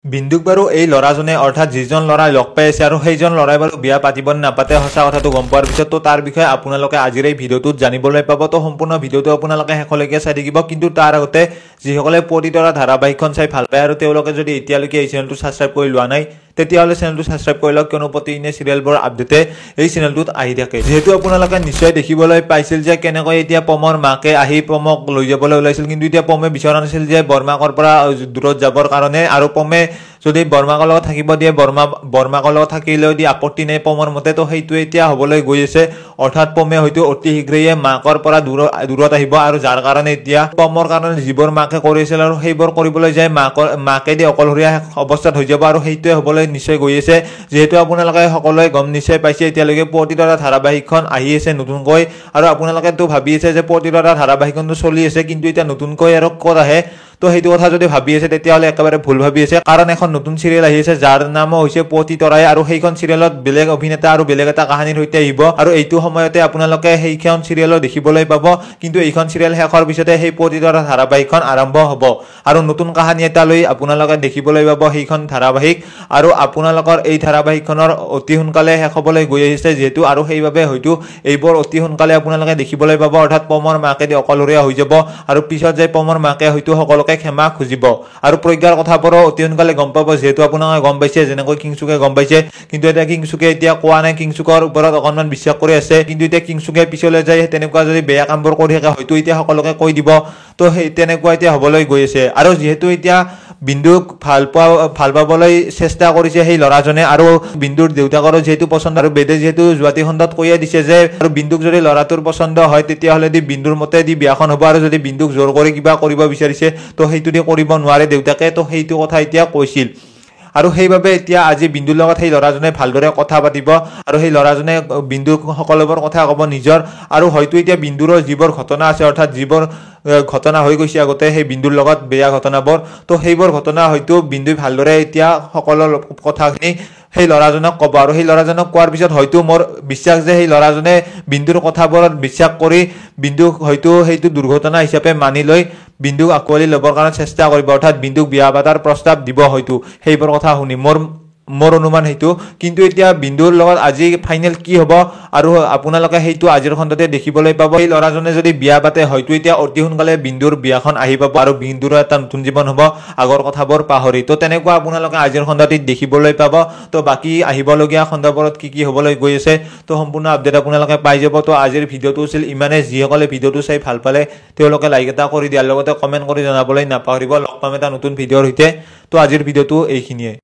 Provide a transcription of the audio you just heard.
বিন্দুক বাৰু এই ল'ৰাজনে অৰ্থাৎ যিজন ল'ৰাই লগ পাই আছে আৰু সেইজন ল'ৰাই বাৰু বিয়া পাতিব নাপাতে সঁচা কথাটো গম পোৱাৰ পিছত তো তাৰ বিষয়ে আপোনালোকে আজিৰ এই ভিডিঅ'টোত জানিবলৈ পাব। তো সম্পূৰ্ণ ভিডিঅ'টো আপোনালোকে শেষলৈকে চাই থাকিব। কিন্তু তাৰ আগতে যিসকলে পতিতৰা ধাৰাবাহিকখন চাই ভাল পায় আৰু তেওঁলোকে যদি এতিয়ালৈকে এই চেনেলটো ছাবস্ক্ৰাইব কৰি লোৱা নাই তেতিয়াহ'লে চেনেলটো ছাবস্ক্ৰাইব কৰি লওক, কিয়নো প্ৰতিদিনে চিৰিয়েলবোৰ আপডেটে এই চেনেলটোত আহি থাকে। যিহেতু আপোনালোকে নিশ্চয় দেখিবলৈ পাইছিল যে কেনেকৈ এতিয়া পমৰ মাকে আহি পমক লৈ যাবলৈ ওলাইছিল, কিন্তু এতিয়া পমে বিচৰা নাছিল যে বৰমাকৰ পৰা দূৰত যাবৰ কাৰণে, আৰু পমে যদি বৰমাকৰ লগত থাকিব দিয়ে বৰমাকৰ লগত থাকিলেও দি আপত্তি নাই পমৰ মতে। তো সেইটো এতিয়া হ'বলৈ গৈ আছে, অৰ্থাৎ পমে হয়তো অতি শীঘ্ৰেই মাকৰ পৰা দূৰত আহিব, আৰু যাৰ কাৰণে এতিয়া পমৰ কাৰণে যিবোৰ মাকে কৰিছিল আৰু সেইবোৰ কৰিবলৈ যায় মাকে দি অকলশৰীয়া অৱস্থাত হৈ যাব, আৰু সেইটোৱে হ'বলৈ নিশ্চয় গৈ আছে। যিহেতু আপোনালোকে সকলোৱে গম নিশ্চয় পাইছে এতিয়ালৈকে পতিতৰা ধাৰাবাহিকখন আহি আছে নতুনকৈ, আৰু আপোনালোকেতো ভাবি আছে যে পতিতৰা ধাৰাবাহিকখনটো চলি আছে কিন্তু এতিয়া নতুনকৈ আৰু ক'ত আহে। তো সেইটো কথা যদি ভাবি আছে তেতিয়াহ'লে একেবাৰে ভুল ভাবি আছে, কাৰণ এখন নতুন চিৰিয়েল আহি আছে যাৰ নামো হৈছে পতিতৰাই, আৰু সেইখন চিৰিয়েলত বেলেগ অভিনেতা আৰু বেলেগ এটা কাহিনীৰ সৈতে আহিব, আৰু এইটো সময়তে আপোনালোকে সেইখন চিৰিয়েলো দেখিবলৈ পাব। কিন্তু এইখন চিৰিয়েল শেষৰ পিছতে সেই পতিতৰা ধাৰাবাহিকখন আৰম্ভ হ'ব, আৰু নতুন কাহিনী এটা লৈ আপোনালোকে দেখিবলৈ পাব সেইখন ধাৰাবাহিক। আৰু আপোনালোকৰ এই ধাৰাবাহিকখনৰ অতি সোনকালে শেষ হ'বলৈ গৈ আহিছে যিহেতু, আৰু সেইবাবে হয়তো এইবোৰ অতি সোনকালে আপোনালোকে দেখিবলৈ পাব, অৰ্থাৎ পমৰ মাকেদি অকলশৰীয়া হৈ যাব, আৰু পিছত যে পমৰ মাকে হয়তো সকলোকে ক্ষমা খুজিব, আৰু প্ৰজ্ঞাৰ কথাবোৰো অতি সোনকালে গম পাব। যিহেতু আপোনালোকে গম পাইছে, যেনেকৈ কিংচুকে গম পাইছে, কিন্তু এতিয়া কিংচুকে এতিয়া কোৱা নাই, কিংচুকৰ ওপৰত অকণমান বিশ্বাস কৰি আছে। কিন্তু এতিয়া কিংচুকে পিছলৈ যায় তেনেকুৱা যদি বেয়া কামবোৰ কৰি থাকে হয়তো এতিয়া সকলোকে কৈ দিব। তো সেই তেনেকুৱা এতিয়া হ'বলৈ গৈ আছে, আৰু যিহেতু এতিয়া বিন্দুক ভাল পাবলৈ চেষ্টা কৰিছে সেই ল'ৰাজনে, আৰু বিন্দুৰ দেউতাকৰো যিহেতু পচন্দ, আৰু বেদে যিহেতু যোৱাতি খণ্ডত কৈয়ে দিছে যে আৰু বিন্দুক যদি ল'ৰাটোৰ পচন্দ হয় তেতিয়াহ'লে দি বিন্দুৰ মতে দি বিয়াখন হ'ব, আৰু যদি বিন্দুক জোৰ কৰি কিবা কৰিব বিচাৰিছে তো সেইটো দি কৰিব নোৱাৰে দেউতাকে। তো সেইটো কথা এতিয়া কৈছিল, আৰু সেইবাবে এতিয়া আজি বিন্দুৰ লগত সেই ল'ৰাজনে ভালদৰে কথা পাতিব, আৰু সেই ল'ৰাজনে বিন্দুক সকলোবোৰ কথা ক'ব নিজৰ, আৰু হয়তো এতিয়া বিন্দুৰৰ যিবোৰ ঘটনা আছে, অৰ্থাৎ যিবোৰ ঘটনা হৈ গৈছে আগতে সেই বিন্দুৰ লগত বেয়া ঘটনাবোৰ, তো সেইবোৰ ঘটনা হয়তো বিন্দুই ভালদৰে এতিয়া সকলো কথাখিনি সেই ল'ৰাজনক ক'ব, আৰু সেই ল'ৰাজনক কোৱাৰ পিছত হয়তো মোৰ বিশ্বাস যে সেই ল'ৰাজনে বিন্দুৰ কথাবোৰত বিশ্বাস কৰি বিন্দুক হয়তো সেইটো দুৰ্ঘটনা হিচাপে মানি লৈ বিন্দুক আঁকোৱালি ল'বৰ কাৰণে চেষ্টা কৰিব, অৰ্থাৎ বিন্দুক বিয়া পাতাৰ প্ৰস্তাৱ দিব হয়তো সেইবোৰ কথা শুনি মোৰ অনুমান সেইটো। কিন্তু এতিয়া বিন্দুৰ লগত আজি ফাইনেল কি হ'ব আৰু আপোনালোকে সেইটো আজিৰ খণ্ডতে দেখিবলৈ পাব। এই ল'ৰাজনে যদি বিয়া পাতে হয়তো এতিয়া অতি সোনকালে বিন্দুৰ বিয়াখন আহি পাব, আৰু বিন্দুৰ এটা নতুন জীৱন হ'ব আগৰ কথাবোৰ পাহৰি। তো তেনেকুৱা আপোনালোকে আজিৰ খণ্ডটিত দেখিবলৈ পাব। তো বাকী আহিবলগীয়া খণ্ডবোৰত কি হ'বলৈ গৈ আছে তো সম্পূৰ্ণ আপডেট আপোনালোকে পাই যাব। তো আজিৰ ভিডিঅ'টো আছিল ইমানে। যিসকলে ভিডিঅ'টো চাই ভাল পালে তেওঁলোকে লাইক এটা কৰি দিয়াৰ লগতে কমেণ্ট কৰি জনাবলৈ নাপাহৰিব। লগ পাম এটা নতুন ভিডিঅ'ৰ সৈতে। তো আজিৰ ভিডিঅ'টো এইখিনিয়ে।